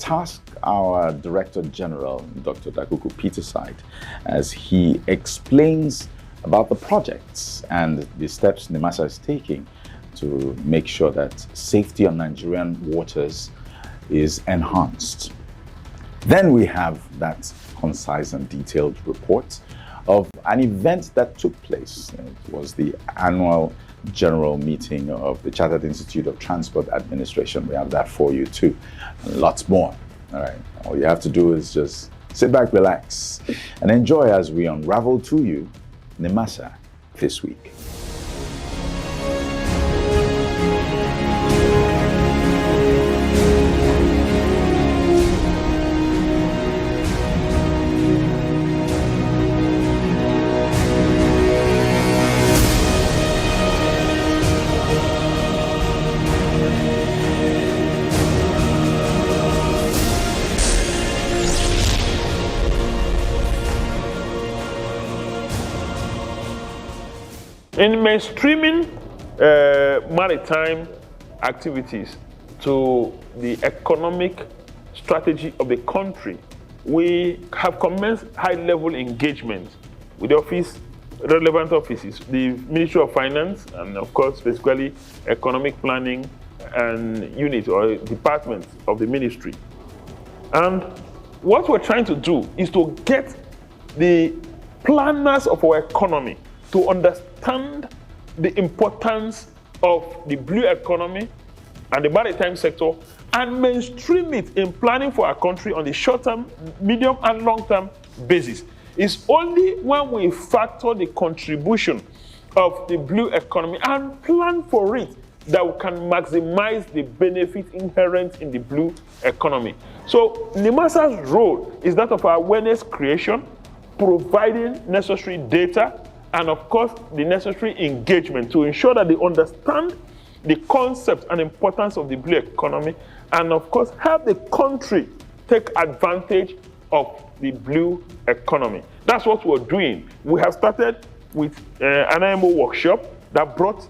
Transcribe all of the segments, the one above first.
task our Director General, Dr. Dakuku Peterside, as he explains about the projects and the steps NIMASA is taking to make sure that safety on Nigerian waters is enhanced. Then we have that concise and detailed report of an event that took place. It was the annual general meeting of the Chartered Institute of Transport Administration. We have that for you too, and lots more. All right, all you have to do is just sit back, relax, and enjoy as we unravel to you NIMASA this week. In mainstreaming maritime activities to the economic strategy of the country, we have commenced high-level engagement with the relevant offices, the Ministry of Finance, and of course, basically economic planning and unit or department of the ministry. And what we're trying to do is to get the planners of our economy to understand the importance of the blue economy and the maritime sector and mainstream it in planning for our country on the short-term, medium, and long-term basis. It's only when we factor the contribution of the blue economy and plan for it that we can maximize the benefit inherent in the blue economy. So NIMASA's role is that of awareness creation, providing necessary data, and of course, the necessary engagement to ensure that they understand the concept and importance of the blue economy, and of course, help the country take advantage of the blue economy. That's what we're doing. We have started with an IMO workshop that brought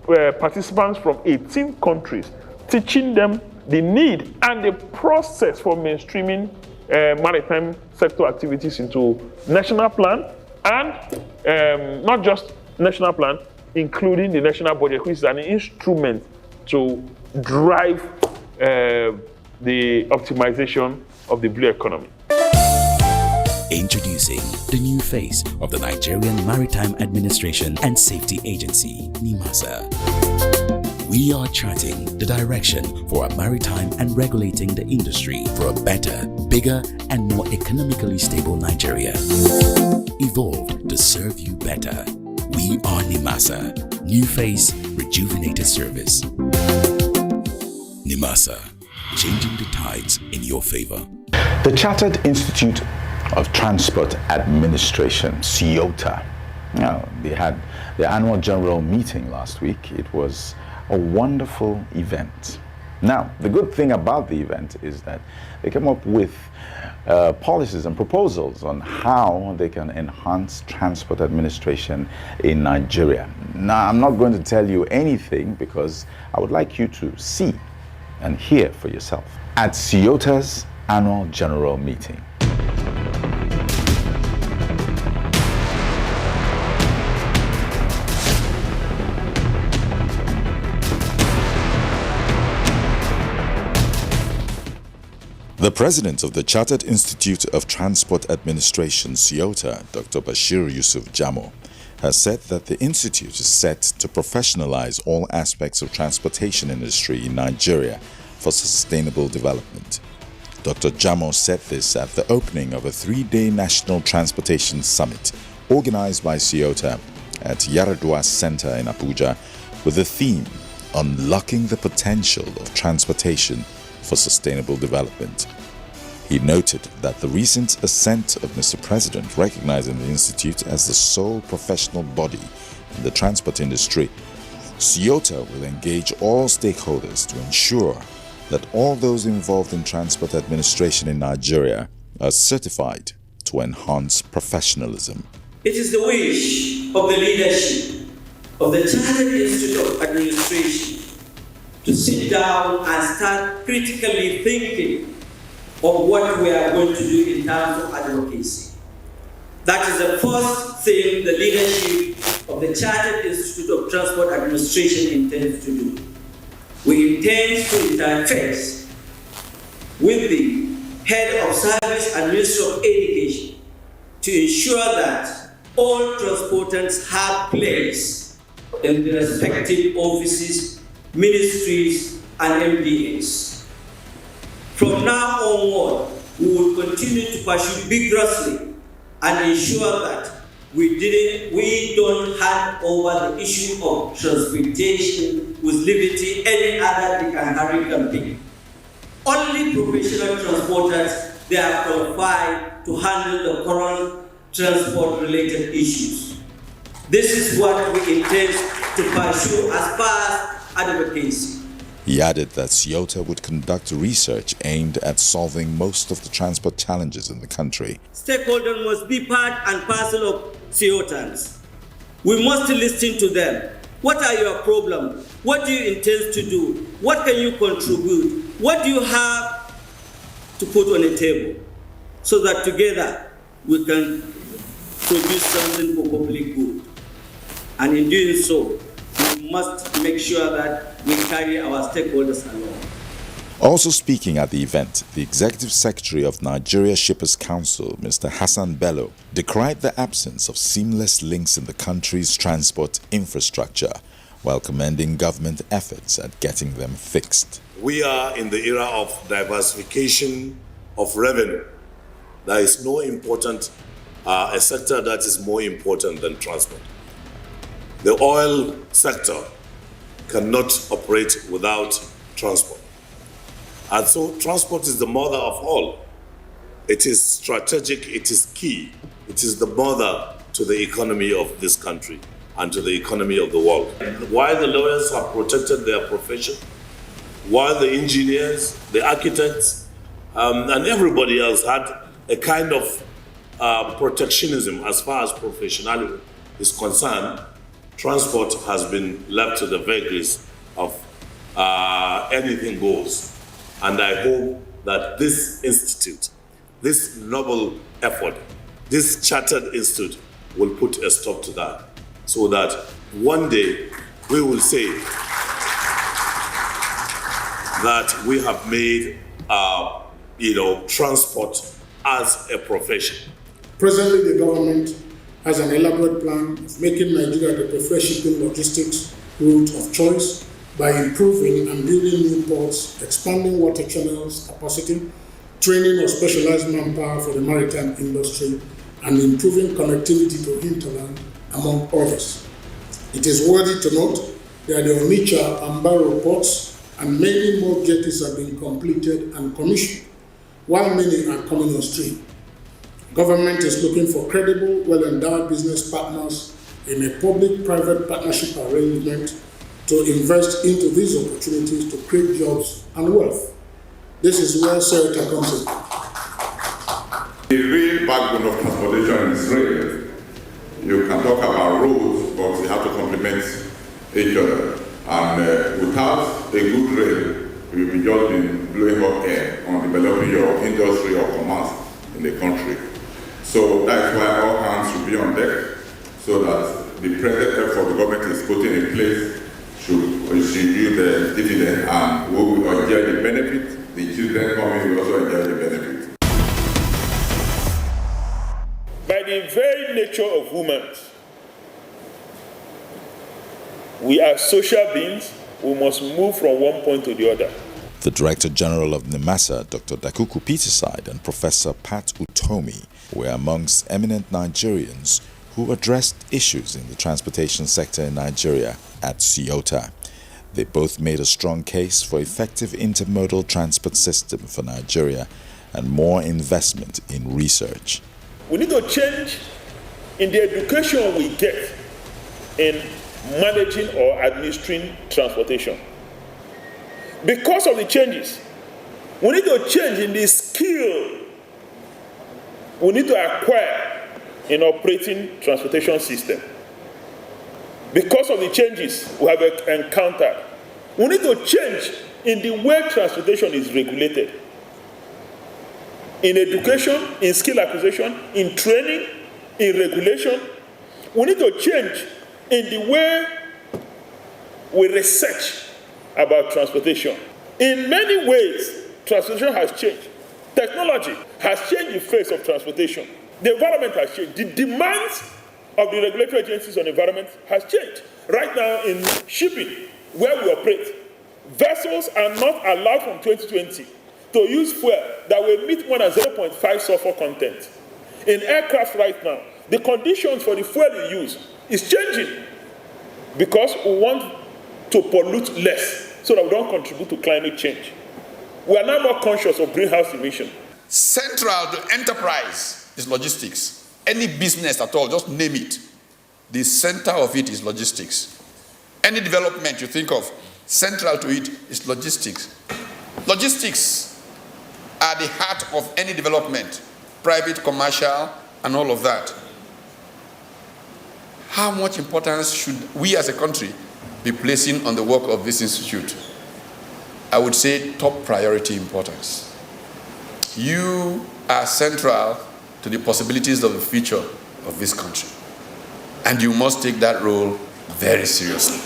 participants from 18 countries, teaching them the need and the process for mainstreaming maritime sector activities into national plan, and not just national plan, including the national budget, which is an instrument to drive the optimization of the blue economy. Introducing the new face of the Nigerian Maritime Administration and Safety Agency, NIMASA. We are charting the direction for a maritime and regulating the industry for a better, bigger, and more economically stable Nigeria. Evolved to serve you better. We are NIMASA. New face, rejuvenated service. NIMASA. Changing the tides in your favor. The Chartered Institute of Transport Administration, CIOTA. Now, they had their annual general meeting last week. It was a wonderful event. Now, the good thing about the event is that they came up with policies and proposals on how they can enhance transport administration in Nigeria. Now, I'm not going to tell you anything because I would like you to see and hear for yourself at CIOTA's annual general meeting. The president of the Chartered Institute of Transport Administration, CIOTA, Dr. Bashir Yusuf Jamo, has said that the institute is set to professionalize all aspects of transportation industry in Nigeria for sustainable development. Dr. Jamo said this at the opening of a 3-day National Transportation Summit organized by CIOTA at Yaradua Center in Abuja with the theme Unlocking the Potential of Transportation for Sustainable Development. He noted that the recent assent of Mr. President recognizing the Institute as the sole professional body in the transport industry, CIOTA will engage all stakeholders to ensure that all those involved in transport administration in Nigeria are certified to enhance professionalism. It is the wish of the leadership of the Chartered Institute of Administration to sit down and start critically thinking of what we are going to do in terms of advocacy. That is the first thing the leadership of the Chartered Institute of Transport Administration intends to do. We intend to interface with the head of service and Ministry of Education to ensure that all transporters have place in the respective offices, ministries, and MDAs. From now onward, we will continue to pursue vigorously and ensure that we don't hand over the issue of transportation with liberty any other Dick and Harry company. Only professional transporters, they are qualified to handle the current transport-related issues. This is what we intend to pursue as far as advocacy. He added that Ceuta would conduct research aimed at solving most of the transport challenges in the country. Stakeholders must be part and parcel of Ceutans. We must listen to them. What are your problems? What do you intend to do? What can you contribute? What do you have to put on the table? So that together we can produce something for public good. And in doing so, we must make sure that we carry our stakeholders along. Also speaking at the event, the Executive Secretary of Nigeria Shippers Council, Mr. Hassan Bello, decried the absence of seamless links in the country's transport infrastructure, while commending government efforts at getting them fixed. We are in the era of diversification of revenue. There is no important a sector that is more important than transport. The oil sector cannot operate without transport. And so transport is the mother of all. It is strategic, it is key. It is the mother to the economy of this country and to the economy of the world. While the lawyers have protected their profession, while the engineers, the architects, and everybody else had a kind of protectionism as far as professionalism is concerned, transport has been left to the vagaries of anything goes. And I hope that this institute, this noble effort, this chartered institute will put a stop to that, so that one day we will say that we have made transport as a profession. Presently, the government has an elaborate plan of making Nigeria the preferred shipping logistics route of choice by improving and building new ports, expanding water channels capacity, training of specialized manpower for the maritime industry, and improving connectivity to hinterland, among others. It is worthy to note that the Onitsha and Barrow ports and many more jetties have been completed and commissioned, while many are coming on stream. Government is looking for credible, well-endowed business partners in a public-private partnership arrangement to invest into these opportunities to create jobs and wealth. This is where Ceuta comes in. The real backbone of transportation is rail. You can talk about roads, but they have to complement each other. And without a good rail, you'll be just been blowing up air on developing your industry or commerce in the country. So that's why all hands should be on deck, so that the present effort the government is putting in place should yield the dividend, and we will enjoy the benefit. The children coming will also enjoy the benefit. By the very nature of women, we are social beings. We must move from one point to the other. The Director General of NIMASA, Dr. Dakuku Peterside, and Professor Pat Utomi were amongst eminent Nigerians who addressed issues in the transportation sector in Nigeria at Ceuta. They both made a strong case for effective intermodal transport system for Nigeria and more investment in research. We need to change in the education we get in managing or administering transportation. Because of the changes, we need to change in the skill we need to acquire in operating transportation system. Because of the changes we have encountered, we need to change in the way transportation is regulated. in education, in skill acquisition, in training, in regulation. We need to change in the way we research about transportation. In many ways, transportation has changed. Technology has changed the face of transportation. The environment has changed. The demands of the regulatory agencies on the environment has changed. Right now in shipping, where we operate, vessels are not allowed from 2020 to use fuel that will meet more than 0.5 sulfur content. In aircraft right now, the conditions for the fuel you use is changing because we want to pollute less so that we don't contribute to climate change. We are now more conscious of greenhouse emission. Central to enterprise is logistics. Any business at all, just name it. The center of it is logistics. Any development you think of, central to it is logistics. Logistics are the heart of any development, private, commercial, and all of that. How much importance should we as a country be placing on the work of this institute? I would say top priority importance. You are central to the possibilities of the future of this country, and you must take that role very seriously.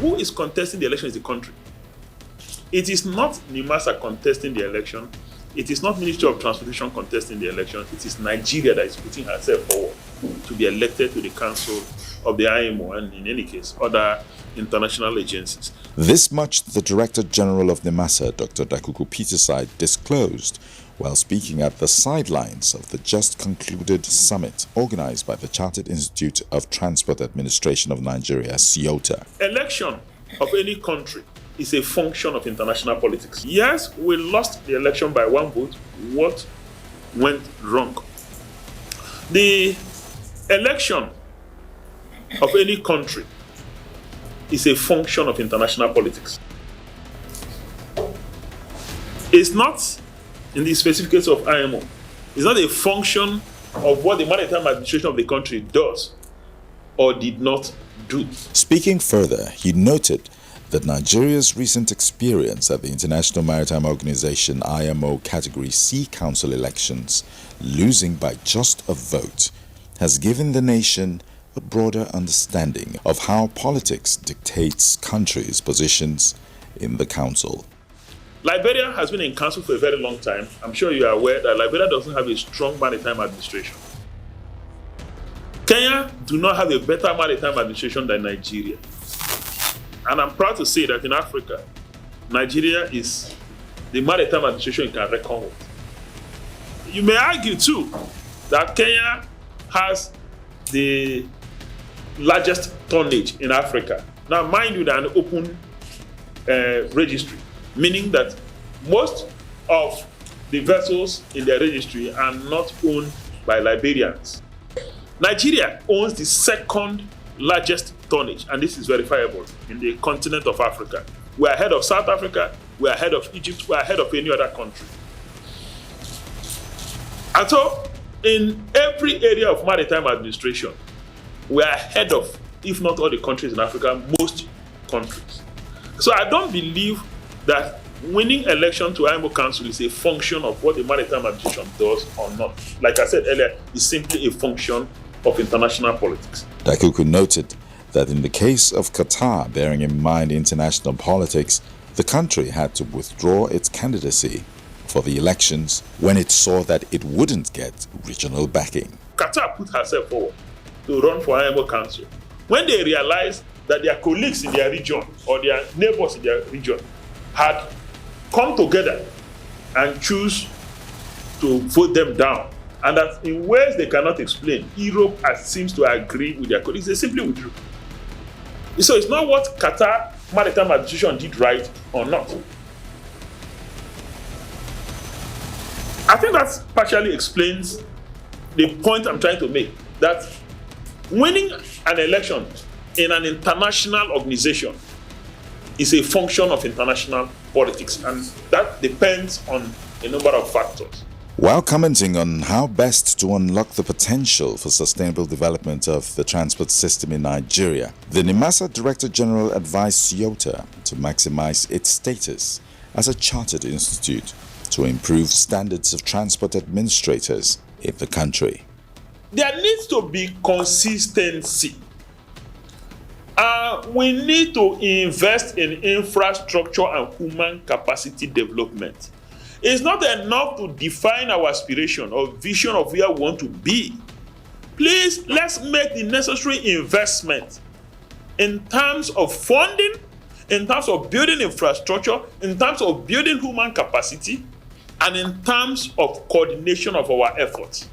Who is contesting the election is the country. It is not NIMASA contesting the election. It is not Ministry of Transportation contesting the election. It is Nigeria that is putting herself forward to be elected to the Council of the IMO and, in any case, other international agencies. This much the Director General of NIMASA, Dr. Dakuku Peterside, disclosed while speaking at the sidelines of the just concluded summit organized by the Chartered Institute of Transport Administration of Nigeria, CIOTA. Election of any country is a function of international politics. Yes, we lost the election by 1 vote. What went wrong? The election of any country is a function of international politics. It's not, in the specific case of IMO, it's not a function of what the maritime administration of the country does or did not do. Speaking further, he noted that Nigeria's recent experience at the International Maritime Organization IMO Category C Council elections, losing by just a vote, has given the nation a broader understanding of how politics dictates countries' positions in the council. Liberia has been in council for a very long time. I'm sure you are aware that Liberia doesn't have a strong maritime administration. Kenya do not have a better maritime administration than Nigeria. And I'm proud to say that in Africa, Nigeria is the maritime administration you can reckon with. You may argue too that Kenya has the largest tonnage in Africa. Now, mind you, they're an open registry, meaning that most of the vessels in their registry are not owned by Liberians. Nigeria owns the second largest tonnage, and this is verifiable, in the continent of Africa. We're ahead of South Africa, we're ahead of Egypt, we're ahead of any other country. And so, in every area of maritime administration, we're ahead of, if not all the countries in Africa, most countries. So I don't believe that winning election to IMO Council is a function of what the maritime administration does or not. Like I said earlier, it's simply a function of international politics. Dakuku noted that in the case of Qatar, bearing in mind international politics, the country had to withdraw its candidacy for the elections when it saw that it wouldn't get regional backing. Qatar put herself forward to run for IMO Council when they realized that their colleagues in their region or their neighbors in their region had come together and choose to vote them down, and that in ways they cannot explain, Europe seems to agree with their colleagues. They simply withdrew. So it's not what Qatar Maritime Administration did right or not. I think that partially explains the point I'm trying to make, that Winning an election in an international organization is a function of international politics, and that depends on a number of factors. While commenting on how best to unlock the potential for sustainable development of the transport system in Nigeria, the NIMASA Director General advised CIOTA to maximize its status as a chartered institute to improve standards of transport administrators in the country. There needs to be consistency. We need to invest in infrastructure and human capacity development. It's not enough to define our aspiration or vision of where we want to be. Please, let's make the necessary investment in terms of funding, in terms of building infrastructure, in terms of building human capacity, and in terms of coordination of our efforts.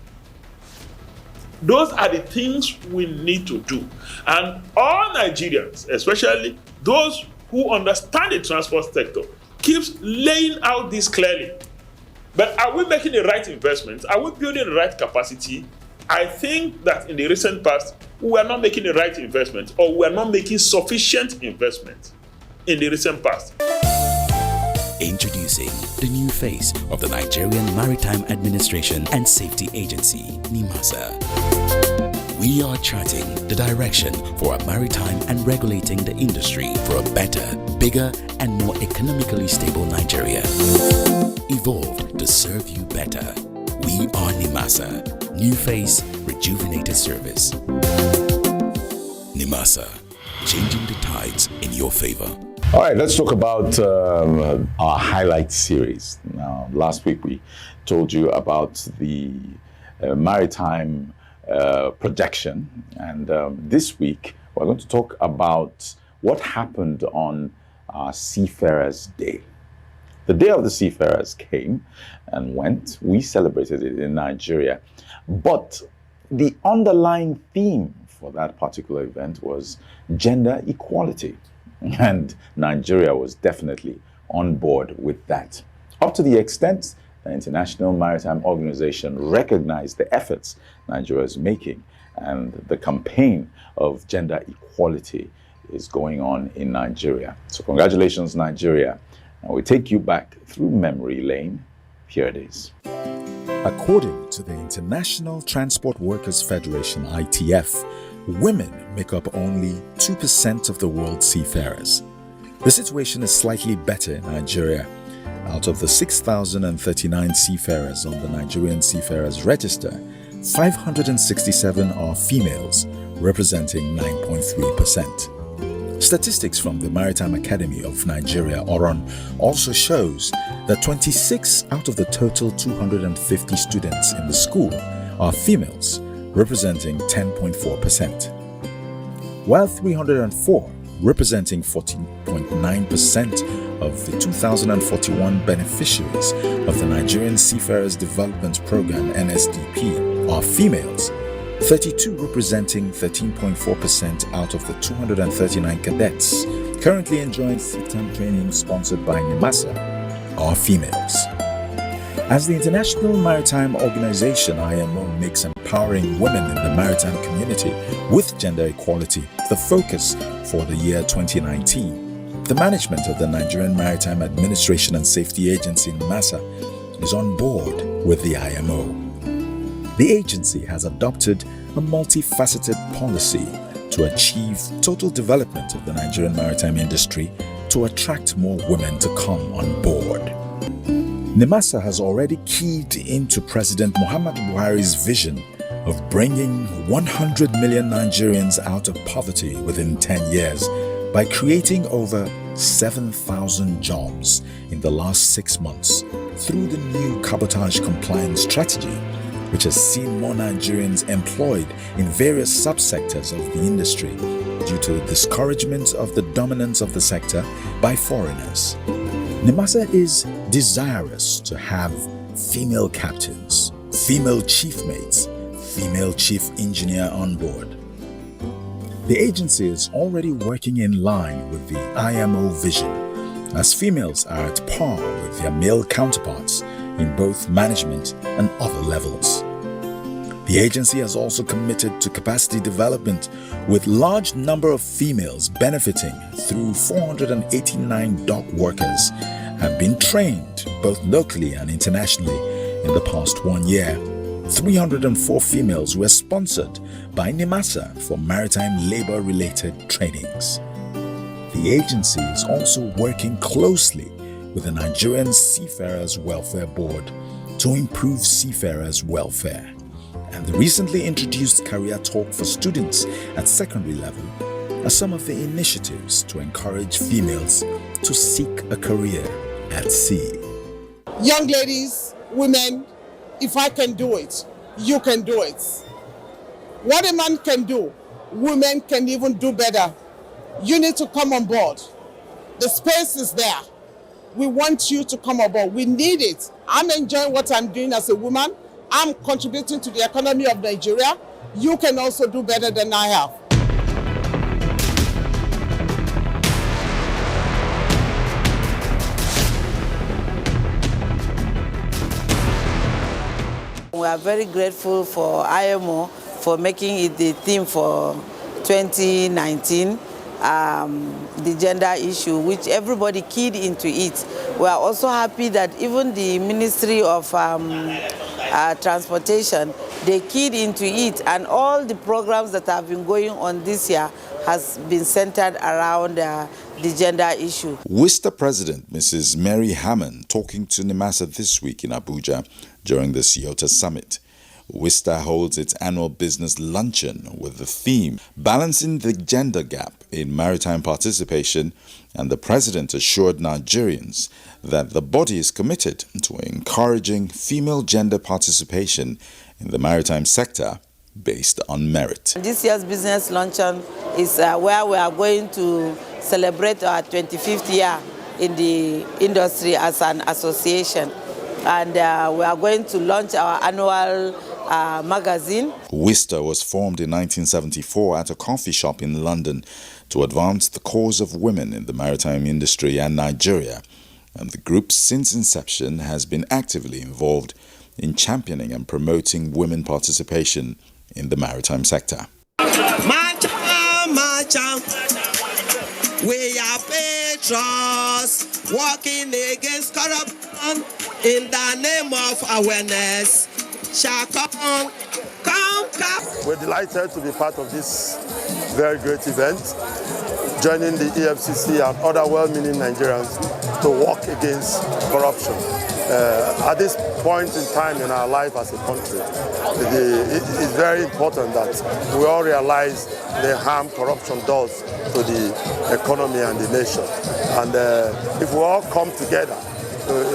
Those are the things we need to do. And all Nigerians, especially those who understand the transport sector, keeps laying out this clearly. But are we making the right investments? Are we building the right capacity? I think that in the recent past, we are not making the right investments, or we are not making sufficient investment in the recent past. Introducing the new face of the Nigerian Maritime Administration and Safety Agency, NIMASA. We are charting the direction for a maritime and regulating the industry for a better, bigger, and more economically stable Nigeria. Evolved to serve you better. We are NIMASA. New face, rejuvenated service. NIMASA, changing the tides in your favor. All right, let's talk about our highlight series. Now, last week we told you about the maritime projection, and this week we're going to talk about what happened on Seafarers' Day. The Day of the Seafarers came and went. We celebrated it in Nigeria, but the underlying theme for that particular event was gender equality. And Nigeria was definitely on board with that. Up to the extent the International Maritime Organization recognized the efforts Nigeria is making, and the campaign of gender equality is going on in Nigeria. So congratulations, Nigeria. And we take you back through memory lane. Here it is. According to the International Transport Workers Federation, ITF, women make up only 2% of the world's seafarers. The situation is slightly better in Nigeria. Out of the 6,039 seafarers on the Nigerian Seafarers Register, 567 are females, representing 9.3%. Statistics from the Maritime Academy of Nigeria, Oron, also shows that 26 out of the total 250 students in the school are females, representing 10.4%, while 304, representing 14.9% of the 2,041 beneficiaries of the Nigerian Seafarers Development Program (NSDP) are females. 32, representing 13.4% out of the 239 cadets currently enjoying sea-term training sponsored by NIMASA, are females. As the International Maritime Organization (IMO) makes empowering women in the maritime community with gender equality the focus for the year 2019, the management of the Nigerian Maritime Administration and Safety Agency (NIMASA) is on board with the IMO. The agency has adopted a multifaceted policy to achieve total development of the Nigerian maritime industry to attract more women to come on board. NIMASA has already keyed into President Muhammadu Buhari's vision of bringing 100 million Nigerians out of poverty within 10 years by creating over 7,000 jobs in the last 6 months through the new cabotage compliance strategy, which has seen more Nigerians employed in various subsectors of the industry due to the discouragement of the dominance of the sector by foreigners. NIMASA is desirous to have female captains, female chief mates, female chief engineer on board. The agency is already working in line with the IMO vision, as females are at par with their male counterparts in both management and other levels. The agency has also committed to capacity development, with large number of females benefiting through 489 dock workers have been trained both locally and internationally in the past 1 year. 304 females were sponsored by NIMASA for maritime labor-related trainings. The agency is also working closely with the Nigerian Seafarers Welfare Board to improve seafarers' welfare. And the recently introduced Career Talk for students at secondary level are some of the initiatives to encourage females to seek a career at sea. Young ladies, women, if I can do it, you can do it. What a man can do, women can even do better. You need to come on board. The space is there. We want you to come on board. We need it. I'm enjoying what I'm doing as a woman. I'm contributing to the economy of Nigeria. You can also do better than I have. We are very grateful for IMO for making it the theme for 2019, the gender issue, which everybody keyed into it. We are also happy that even the Ministry of Transportation, they keyed into it, and all the programs that have been going on this year has been centered around the gender issue. WISTA President Mrs. Mary Hammond talking to NIMASA this week in Abuja during the Ceuta Summit. WISTA holds its annual business luncheon with the theme Balancing the Gender Gap in Maritime Participation, and the president assured Nigerians that the body is committed to encouraging female gender participation in the maritime sector based on merit. This year's business luncheon is where we are going to celebrate our 25th year in the industry as an association, and we are going to launch our annual magazine. WISTA was formed in 1974 at a coffee shop in London to advance the cause of women in the maritime industry and Nigeria, and the group since inception has been actively involved in championing and promoting women participation in the maritime sector. We are patrons working against corruption in the name of awareness. We're delighted to be part of this very great event, joining the EFCC and other well-meaning Nigerians to work against corruption. At this point in time in our life as a country, it is very important that we all realize the harm corruption does to the economy and the nation. And if we all come together,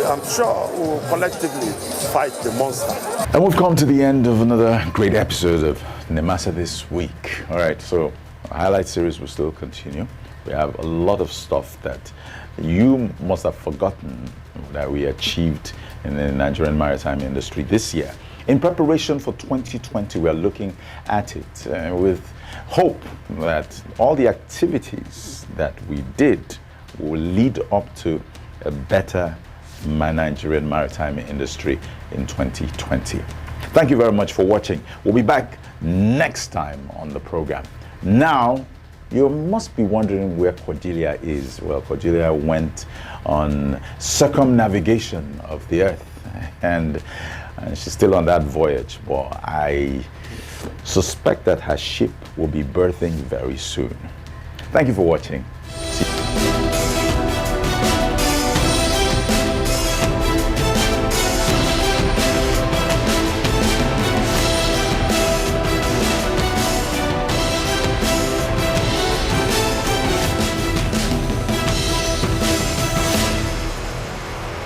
I'm sure we will collectively fight the monster. And we've come to the end of another great episode of NIMASA This Week. All right, so our highlight series will still continue. We have a lot of stuff that you must have forgotten that we achieved in the Nigerian maritime industry this year. In preparation for 2020, we are looking at it with hope that all the activities that we did will lead up to a better Nigerian maritime industry in 2020. Thank you very much for watching. We'll be back next time on the program. Now, you must be wondering where Cordelia is. Well, Cordelia went on circumnavigation of the earth, and she's still on that voyage. But I suspect that her ship will be berthing very soon. Thank you for watching.